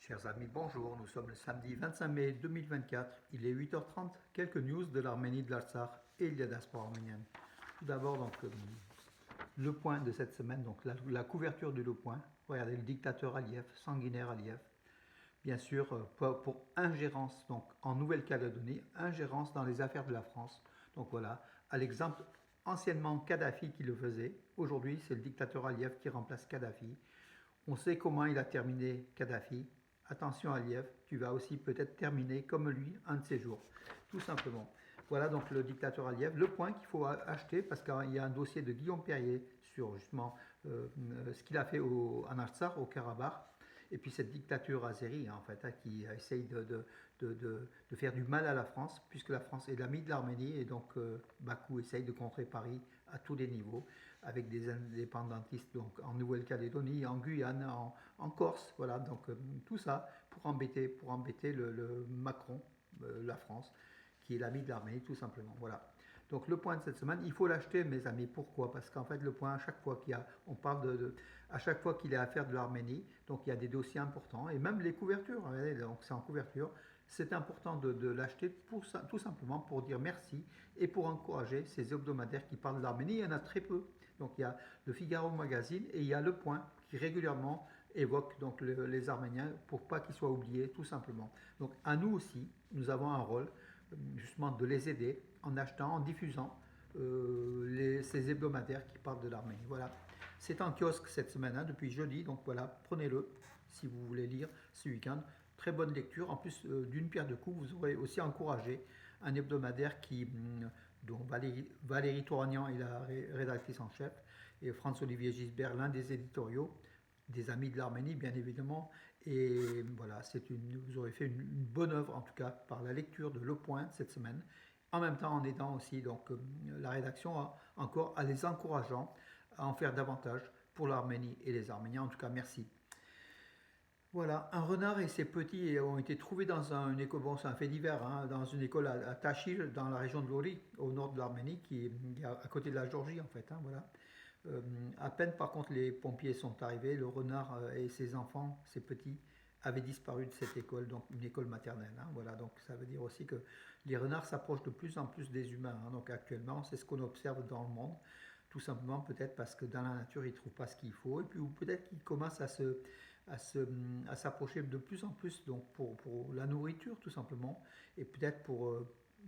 Chers amis, bonjour. Nous sommes le samedi 25 mai 2024. Il est 8h30. Quelques news de l'Arménie, de l'Artsakh et de la diaspora arménienne. Tout d'abord, le point de cette semaine, donc la couverture de Le Point. Regardez le dictateur Aliyev, sanguinaire Aliyev. Bien sûr, pour ingérence donc, en Nouvelle-Calédonie, ingérence dans les affaires de la France. Donc voilà, à l'exemple anciennement Kadhafi qui le faisait. Aujourd'hui, c'est le dictateur Aliyev qui remplace Kadhafi. On sait comment il a terminé Kadhafi. Attention Aliyev, tu vas aussi peut-être terminer comme lui un de ces jours, tout simplement. Voilà donc le dictateur Aliyev. Le point qu'il faut acheter, parce qu'il y a un dossier de Guillaume Perrier sur justement ce qu'il a fait en Artsakh, au Karabakh, et puis cette dictature azérie, en fait, qui essaye de faire du mal à la France, puisque la France est l'ami de l'Arménie, et donc Bakou essaye de contrer Paris à tous les niveaux, avec des indépendantistes donc, en Nouvelle-Calédonie, en Guyane, en Corse, voilà, donc tout ça pour embêter le Macron, la France, qui est l'ami de l'Arménie, tout simplement, voilà. Donc le point de cette semaine, il faut l'acheter, mes amis. Pourquoi? Parce qu'en fait, le point, à chaque fois on parle à chaque fois qu'il est à faire de l'Arménie, donc il y a des dossiers importants, et même les couvertures, regardez, donc c'est en couverture, c'est important de l'acheter tout simplement pour dire merci et pour encourager ces hebdomadaires qui parlent de l'Arménie. Il y en a très peu. Donc il y a le Figaro Magazine et il y a Le Point qui régulièrement évoque donc les Arméniens pour pas qu'ils soient oubliés, tout simplement. Donc à nous aussi, nous avons un rôle justement de les aider en achetant, en diffusant ces hebdomadaires qui parlent de l'Arménie. Voilà. C'est en kiosque cette semaine, hein, depuis jeudi, donc voilà, prenez-le si vous voulez lire ce week-end. Très bonne lecture. En plus, d'une pierre deux coups, vous aurez aussi encouragé un hebdomadaire dont Valérie Touragnan est la rédactrice en chef et Franz-Olivier Gisbert, l'un des éditoriaux, des amis de l'Arménie, bien évidemment. Et voilà, vous aurez fait une bonne œuvre, en tout cas, par la lecture de Le Point cette semaine. En même temps, en aidant aussi donc, la rédaction encore à les encourageant à en faire davantage pour l'Arménie et les Arméniens. En tout cas, merci. Voilà, un renard et ses petits ont été trouvés dans une école, bon c'est un fait divers, hein, dans une école à Tachir, dans la région de Lori, au nord de l'Arménie, qui est à côté de la Géorgie en fait. Hein, voilà. À peine par contre les pompiers sont arrivés, le renard et ses enfants, ses petits, avaient disparu de cette école, donc une école maternelle. Hein, voilà, donc ça veut dire aussi que les renards s'approchent de plus en plus des humains. Hein, donc actuellement, c'est ce qu'on observe dans le monde. Tout simplement peut-être parce que dans la nature, ils ne trouvent pas ce qu'il faut, et puis ou peut-être qu'ils commencent à s'approcher de plus en plus donc pour la nourriture tout simplement, et peut-être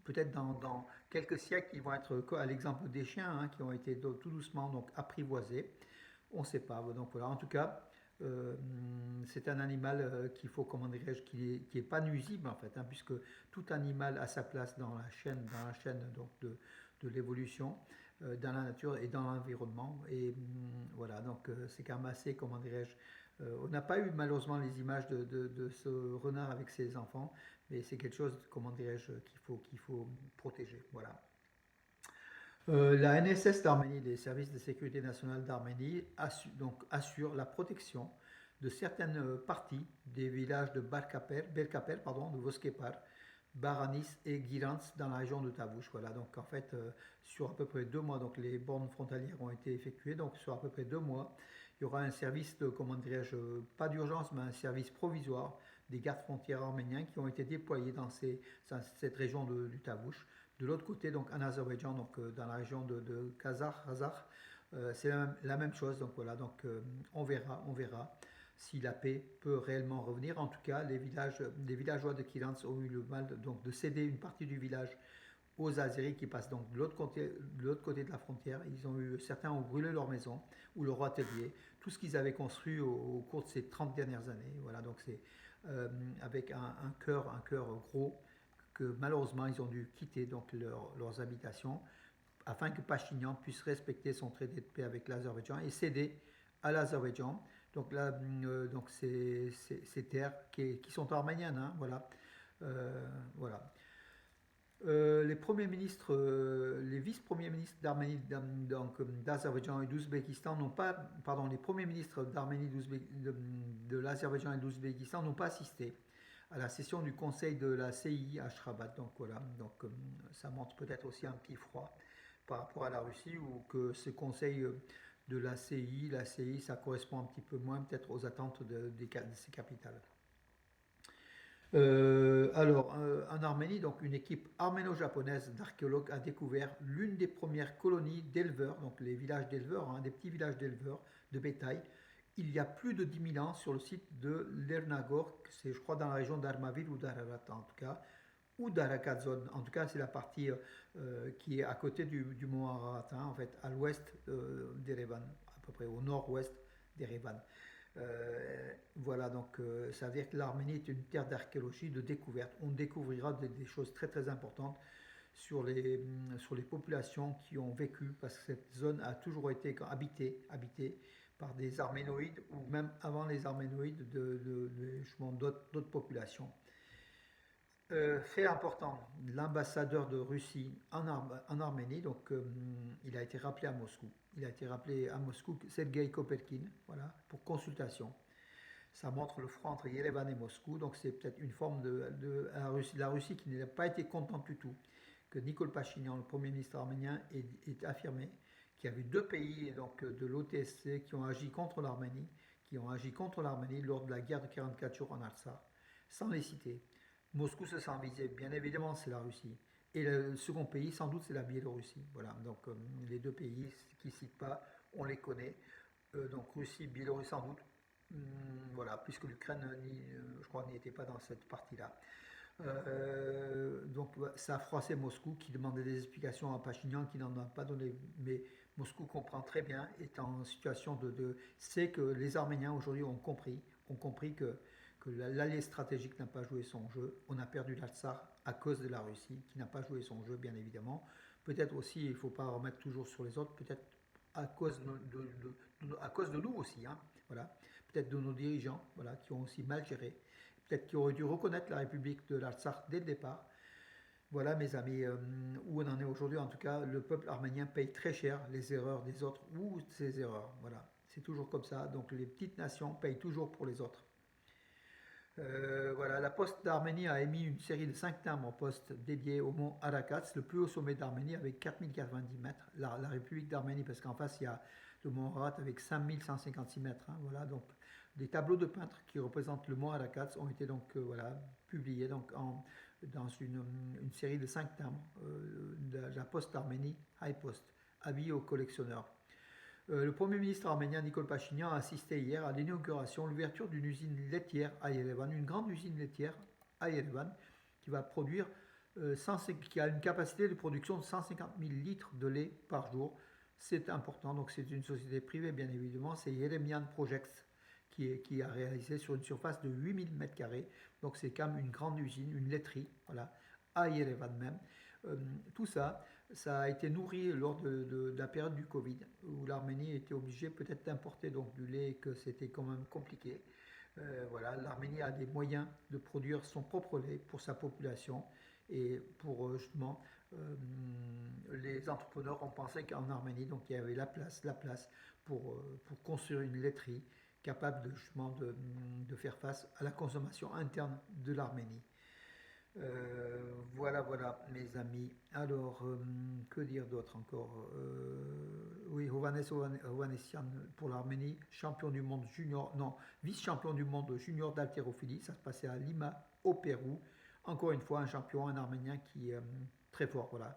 peut-être dans quelques siècles, ils vont être à l'exemple des chiens hein, qui ont été tout doucement donc apprivoisés. On ne sait pas. Donc voilà, en tout cas, euh, c'est un animal qu'il faut, comment dirais-je, qui est pas nuisible en fait, hein, puisque tout animal a sa place dans la chaîne donc de l'évolution, dans la nature et dans l'environnement. Et voilà, donc c'est quand même assez, comment dirais-je, on n'a pas eu malheureusement les images de ce renard avec ses enfants, mais c'est quelque chose, comment dirais-je, qu'il faut protéger. Voilà. La NSS d'Arménie, les services de sécurité nationale d'Arménie, assure la protection de certaines parties des villages de Belkaper, pardon, de Voskepar, Baranis et Girans dans la région de Tavouche. Voilà, donc en fait, sur à peu près 2 mois, donc les bornes frontalières ont été effectuées, donc sur à peu près 2 mois, il y aura un service de, comment dirais-je, pas d'urgence, mais un service provisoire des gardes frontières arméniens qui ont été déployés dans cette région du Tavouche. De l'autre côté, donc en Azerbaïdjan, donc dans la région de Kazakh, c'est la même chose. Donc voilà, donc on verra si la paix peut réellement revenir. En tout cas, les villageois de Kirans ont eu le mal donc, de céder une partie du village aux Azéris qui passent donc de l'autre côté de la frontière. Certains ont brûlé leur maison ou leur atelier, tout ce qu'ils avaient construit au cours de ces 30 dernières années. Voilà, donc c'est avec un cœur gros que malheureusement ils ont dû quitter donc leurs habitations afin que Pachinian puisse respecter son traité de paix avec l'Azerbaïdjan et céder à l'Azerbaïdjan. Donc là, donc ces terres qui sont arméniennes, hein, voilà. Voilà. Les premiers ministres, les vice-premiers ministres d'Arménie, donc d'Azerbaïdjan et d'Ouzbékistan n'ont pas, pardon, les premiers ministres d'Arménie, de l'Azerbaïdjan et de l'Ouzbékistan n'ont pas assisté à la session du Conseil de la CI à Ashgabat. Donc voilà, donc ça montre peut-être aussi un petit froid par rapport à la Russie ou que ce Conseil de la CI, ça correspond un petit peu moins peut-être aux attentes de ces capitales. En Arménie, donc une équipe arméno-japonaise d'archéologues a découvert l'une des premières colonies d'éleveurs, donc les villages d'éleveurs, hein, des petits villages d'éleveurs de bétail, il y a plus de 10 000 ans sur le site de Lernagor, c'est je crois dans la région d'Armavir ou d'Ararat en tout cas, ou d'Arakazon, en tout cas c'est la partie qui est à côté du mont Ararat, hein, en fait, à l'ouest d'Erevan, à peu près au nord-ouest d'Erevan. Voilà, donc ça veut dire que l'Arménie est une terre d'archéologie, de découverte. On découvrira des choses très très importantes sur les populations qui ont vécu, parce que cette zone a toujours été habitée par des Arménoïdes, ou même avant les Arménoïdes, justement d'autres populations. Fait important, l'ambassadeur de Russie en Arménie, donc il a été rappelé à Moscou. Il a été rappelé à Moscou, Sergei Koperkin, voilà, pour consultation. Ça montre le front entre Yerevan et Moscou, donc c'est peut-être une forme de la Russie qui n'a pas été contente du tout que Nicole Pachinian, le Premier ministre arménien, ait affirmé qu'il y avait deux pays donc, de l'OTSC qui ont agi contre l'Arménie, lors de la guerre de 44 jours en Artsakh, sans les citer. Moscou se sent visé, bien évidemment c'est la Russie. Et le second pays, sans doute, c'est la Biélorussie. Voilà, donc les deux pays qui ne citent pas, on les connaît. Donc Russie, Biélorussie sans doute. Voilà, puisque l'Ukraine, je crois, n'y était pas dans cette partie-là. Donc ça a froissé Moscou qui demandait des explications à Pachinian qui n'en a pas donné. Mais Moscou comprend très bien, est en situation sait que les Arméniens aujourd'hui ont compris que l'allié stratégique n'a pas joué son jeu. On a perdu l'Artsakh à cause de la Russie qui n'a pas joué son jeu, bien évidemment. Peut-être aussi, il ne faut pas remettre toujours sur les autres, peut-être à cause de nous aussi, hein, voilà. Peut-être de nos dirigeants, voilà, qui ont aussi mal géré, peut-être qu'ils auraient dû reconnaître la République de l'Artsakh dès le départ. Voilà mes amis, où on en est aujourd'hui. En tout cas, le peuple arménien paye très cher les erreurs des autres ou ses erreurs. Voilà, c'est toujours comme ça. Donc les petites nations payent toujours pour les autres. Voilà, la poste d'Arménie a émis une série de 5 timbres en poste dédiés au mont Arakats, le plus haut sommet d'Arménie avec 4 090 mètres. La République d'Arménie, parce qu'en face il y a le mont Ararat avec 5 156 mètres, hein, voilà, donc des tableaux de peintres qui représentent le mont Arakats ont été donc voilà, publiés donc, dans une série de 5 timbres de la poste d'Arménie, High Post, avis aux collectionneurs. Le Premier ministre arménien Nicole Pachinian a assisté hier à l'inauguration, l'ouverture d'une usine laitière à Yerevan, une grande usine laitière à Yerevan, qui va produire, qui a une capacité de production de 150 000 litres de lait par jour. C'est important, donc c'est une société privée bien évidemment, c'est Yeremian Projects qui a réalisé sur une surface de 8000 m². Donc c'est quand même une grande usine, une laiterie, voilà, à Yerevan même. Tout ça, ça a été nourri lors de la période du Covid, où l'Arménie était obligée peut-être d'importer donc du lait et que c'était quand même compliqué. Voilà, l'Arménie a des moyens de produire son propre lait pour sa population et pour justement les entrepreneurs ont pensé qu'en Arménie donc il y avait la place pour construire une laiterie capable justement de faire face à la consommation interne de l'Arménie. Voilà, mes amis. Alors, que dire d'autre encore? Oui, Hovhanessian pour l'Arménie, champion du monde junior, non, vice-champion du monde junior d'haltérophilie. Ça se passait à Lima, au Pérou. Encore une fois, un champion, un Arménien qui est très fort, voilà.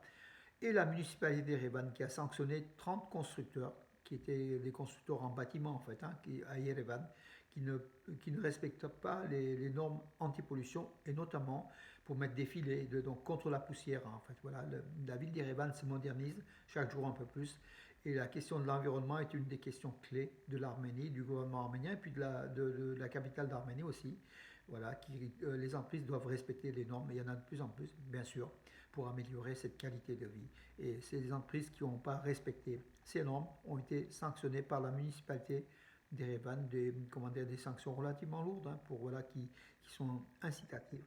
Et la municipalité d'Erevan qui a sanctionné 30 constructeurs, qui étaient des constructeurs en bâtiment en fait, hein, à Yerevan, qui ne, qui ne respectent pas les normes anti-pollution et notamment pour mettre des filets donc contre la poussière. Hein, en fait, voilà, la ville d'Erevan se modernise chaque jour un peu plus et la question de l'environnement est une des questions clés de l'Arménie, du gouvernement arménien et puis de la capitale d'Arménie aussi. Voilà, les entreprises doivent respecter les normes, et il y en a de plus en plus, bien sûr, pour améliorer cette qualité de vie. Et ces entreprises qui n'ont pas respecté ces normes ont été sanctionnées par la municipalité d'Erevan, des sanctions relativement lourdes hein, voilà, qui sont incitatives.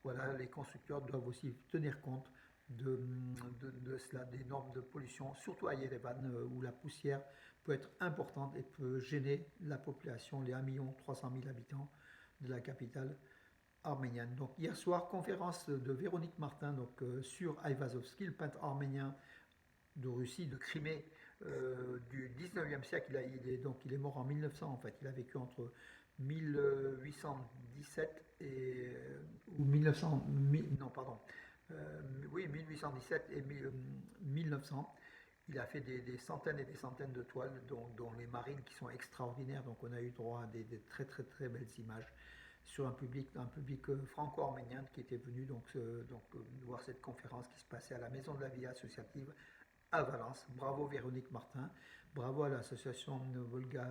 Voilà, les constructeurs doivent aussi tenir compte de cela, des normes de pollution, surtout à Yerevan, où la poussière peut être importante et peut gêner la population, les 1 300 000 habitants de la capitale arménienne. Donc hier soir, conférence de Véronique Martin donc, sur Aivazovski, le peintre arménien de Russie, de Crimée, du 19e siècle. Il est mort en 1900 en fait. Il a vécu entre 1817 ou 1900, non pardon, oui 1817 et 1900. Il a fait des centaines et des centaines de toiles, dont les marines qui sont extraordinaires. Donc on a eu droit à des très très très belles images sur un public franco-arménien qui était venu voir cette conférence qui se passait à la Maison de la Vie associative à Valence. Bravo Véronique Martin, bravo à l'association Volga,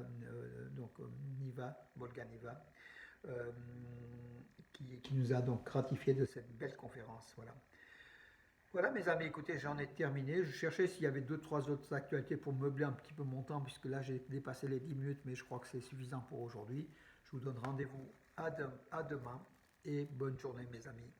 Volga Niva, euh, qui nous a donc gratifié de cette belle conférence. Voilà. Voilà mes amis, écoutez, j'en ai terminé. Je cherchais s'il y avait deux, trois autres actualités pour meubler un petit peu mon temps, puisque là j'ai dépassé les 10 minutes, mais je crois que c'est suffisant pour aujourd'hui. Je vous donne rendez-vous à demain et bonne journée mes amis.